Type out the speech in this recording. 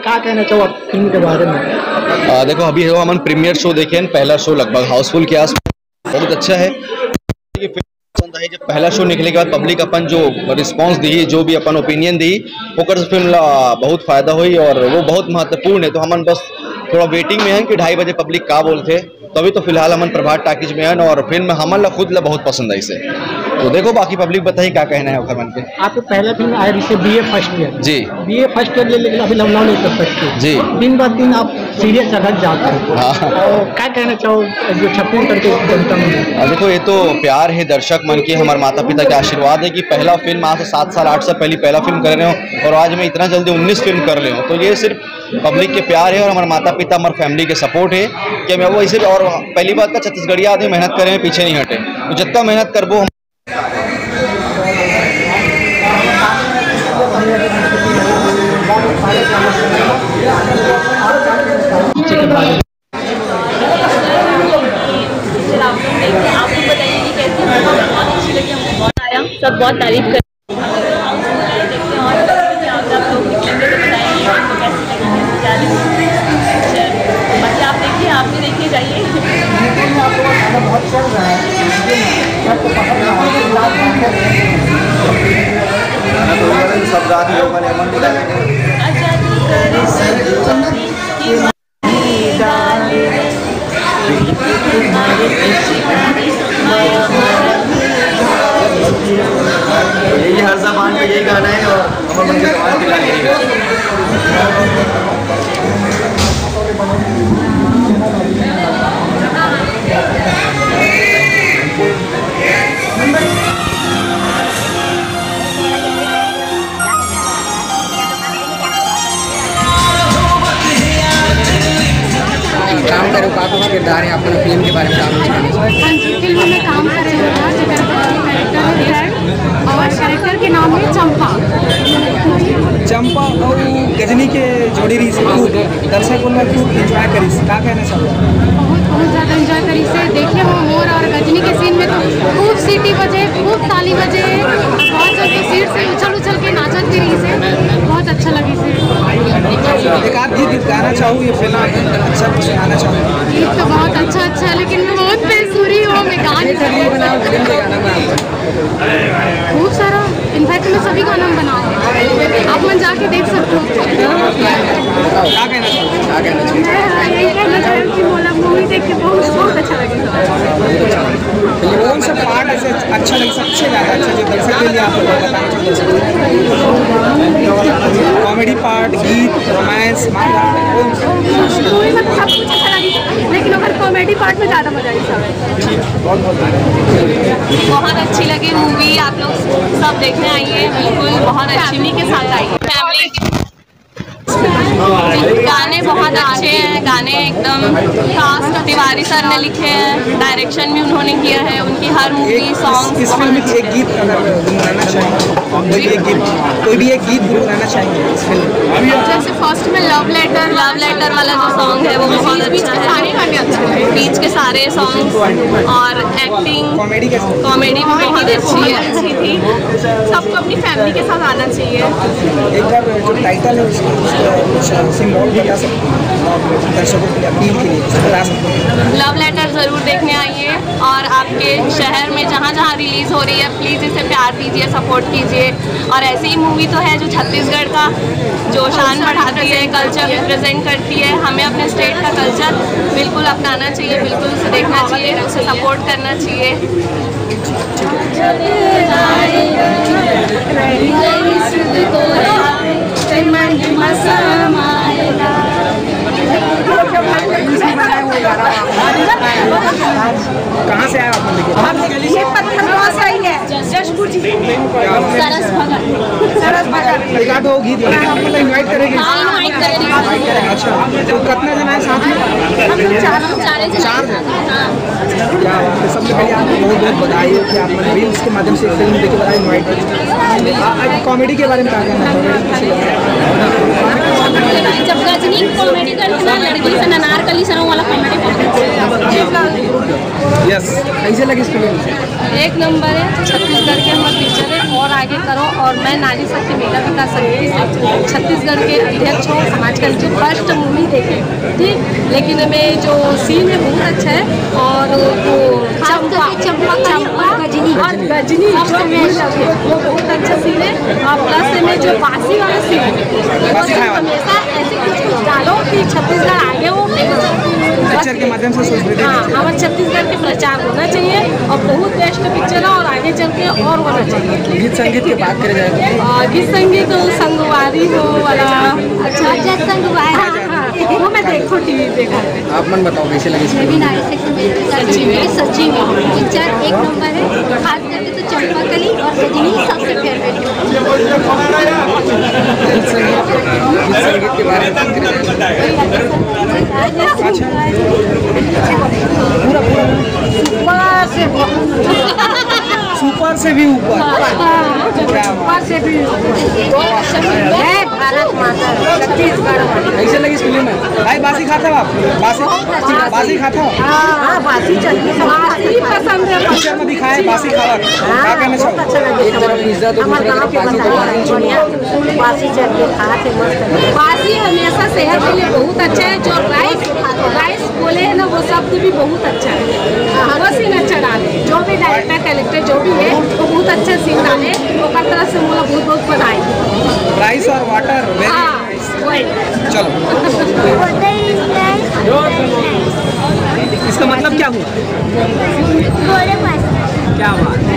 क्या कहना चाहो आप फिल्म के बारे में? देखो अभी हम प्रीमियर शो देखे, पहला शो लगभग हाउसफुल के आसपास बहुत अच्छा है। पसंद आई, जब पहला शो निकले के बाद पब्लिक अपन जो रिस्पांस दी, जो भी अपन ओपिनियन दी, ओकर फिल्म बहुत फायदा हुई और वो बहुत महत्वपूर्ण है। तो हमन बस थोड़ा वेटिंग में है कि 2:30 बजे पब्लिक का बोलते, तभी तो फिलहाल हमन प्रभात टाकीज में है और फिल्म हमन ला खुद ला बहुत पसंद आई से। तो देखो बाकी पब्लिक बताइए क्या कहना है ओकर मन पे। आपके पहला फिल्म आया जिसे बीए फर्स्ट ईयर जी, बीए फर्स्ट ईयर लेकिन अभी लव नहीं कर सकते जी, दिन ब दिन आप सीरियस अलग जाते हैं। हाँ। और क्या कहना चाहो जो छत्तीसगढ़ के जनता में? देखो ये तो प्यार है दर्शक मन के, हमारे माता पिता के आशीर्वाद है कि पहला फिल्म आज से 7 साल 8 साल पहले पहला फिल्म कर रहे हो और आज मैं इतना जल्दी 19 फिल्म कर रहे हो। तो ये सिर्फ पब्लिक के प्यार है और हमारे माता पिता हमारे फैमिली के सपोर्ट है कि मैं वो इसे। और पहली बात का छत्तीसगढ़िया आदमी मेहनत करें, पीछे नहीं हटे, तो जितना मेहनत करबो सब बहुत तारीफ कर बाकी आप देखिए, आप भी देखिए जाइए। यही हर ज़बान पे यही गाना है और अमर मन के ज़बान पे गाने यही काम करे काफ़ी किरदार है अपने फिल्म के बारे में काम। हाँ जी, फिल्म में काम कर रहे हैं कैरेक्टर है और कैरेक्टर के नाम है चंपा। चंपा और गजनी के जोड़ी रही से खूब दर्शकों में खूब एंजॉय करी से, क्या कहना चाहूँ? बहुत ज़्यादा एंजॉय करी से। देखिए वो मोर और गजनी के सीन में तो खूब सीटी बजे, खूब ताली बजे, बहुत जल्दी सीट से उछल के नाचत भी रही से, बहुत अच्छा लगी से। एक आध गीत गाना चाहूँ, ये फिल्म अच्छा सुनाना चाहूँ। गीत तो बहुत अच्छा है लेकिन बहुत बेसुरी हो, मैं गा नहीं सकती। खूब सारा, इनफैक्ट मैं सभी गाना बनाऊँ, आप मन जाके देख सकते हो। क्या कहना चाहूँ? यही कहना चाहूँ कि मूवी देख के बहुत अच्छा लगेगा। कौन सा पार्ट ऐसे अच्छा लगे, सबसे ज़्यादा अच्छा जो दर्शक के लिए आप बताना चाहते हैं? कॉमेडी पार्ट, गीत, रोमांस, मूवी में सब कुछ अच्छा लगी लेकिन अगर कॉमेडी पार्ट में ज़्यादा मजा आई। बहुत अच्छी लगी मूवी, आप लोग सब देखने आइए, बिल्कुल बहुत अच्छी के साथ आइए। फैमिली गाने बहुत अच्छे हैं, गाने एकदम कास्ट तिवारी सर ने लिखे हैं, डायरेक्शन भी उन्होंने किया है, उनकी हर मूवी सॉन्ग। इस फिल्म में एक गीत गुनगुनाना चाहिए, कोई भी एक गीत गुनगुनाना चाहिए इस फिल्म में। जैसे फर्स्ट में लव लेटर वाला जो सॉन्ग है वो बहुत अच्छा है, सारे गाने अच्छे हैं, बीच के सारे सॉन्ग और एक्टिंग कॉमेडी भी बहुत अच्छी थी। सबको अपनी फैमिली के साथ आना चाहिए। एक बार जो टाइटल है उसका सिंबल बता सकते हैं दर्शकों के लिए, अपील के लिए बता सकते हैं? लव लेटर ज़रूर देखने आइए और आपके शहर में जहाँ जहाँ रिलीज़ हो रही है प्लीज़ इसे प्यार दीजिए, सपोर्ट कीजिए। और ऐसी ही मूवी तो है जो छत्तीसगढ़ का जो शान बढ़ाती है, कल्चर रिप्रेजेंट करती है। हमें अपने स्टेट का कल्चर बिल्कुल अपनाना चाहिए, बिल्कुल उसे देखना चाहिए, उसे सपोर्ट करना चाहिए। कहाँ से आया आप? ये पत्थर से ही है, जशपुर जी। सरस भगत रिकॉर्ड हो गीत आपको इनवाइट करेंगे? अच्छा, तो कितना जना है साथ में? 4 हैं। क्या सबसे पहले आपको बहुत बहुत बधाई हो कि आप रील्स के माध्यम से फिल्म देख के बधाई इनवाइट करें। कॉमेडी के बारे में क्या कहना है? जब गजनी कॉमेडी करती ना, लड़की से अनारकली से वाला कॉमेडी यस, कैसे लगी इस फिल्म? एक नंबर है, छत्तीसगढ़ के हमारे पिक्चर है, और आगे करो। और मैं नारी शक्ति महिला विकास समिति से छत्तीसगढ़ के अध्यक्ष हूँ, समाज का जो फर्स्ट मूवी देखे, ठीक। लेकिन हमें जो सीन है बहुत अच्छा है, और वो चंपा और गजनी जो वो बहुत अच्छा सीन है। और प्लस में जो बासी वाला सीन है, हमेशा ऐसे कुछ डालो कि छत्तीसगढ़ आगे हो, पिक्चर के माध्यम से संस्कृति। हाँ, हमारे छत्तीसगढ़ के प्रचार होना चाहिए, और बहुत बेस्ट पिक्चर है, और आगे चल के और होना चाहिए। गीत संगीत की बात करें जाए गीत संगीत संगवारी हो वाला अच्छा संगवारी, वो मैं देखो टीवी देखा। आप मन बताओ कैसे लगी? सच्ची में पिक्चर एक नंबर है, खास करके तो चंपाकली और गजनी सबसे फेवरेट है। गीत संगीत के बारे में बात करें सुपर से भी ऊपर, ऊपर से भी भारत माता छत्तीसगढ़। कैसे लगी इस फिल्म में? भाई बासी खाता हो आप? बासी खाता हो? हाँ, बासी चटनी बासी पसंद है। पिक्चर में दिखाए बासी खावा, क्या कहना चाहो? एक तरफ पिज्जा तो दूसरी तरफ बासी चटनी खाते मस्त। बासी हमेशा सेहत के लिए बहुत अच्छा है। जो राइस बोले है ना, वो शब्द भी बहुत अच्छा है। वो सीन अच्छा डाले, जो भी डायरेक्टर कैरेक्टर जो भी है वो बहुत अच्छा सीन डाले, वो हर तरह से मुझे बहुत बहुत बधाई। राइस और वाटर चलो। इसका मतलब क्या हुआ? क्या बात है?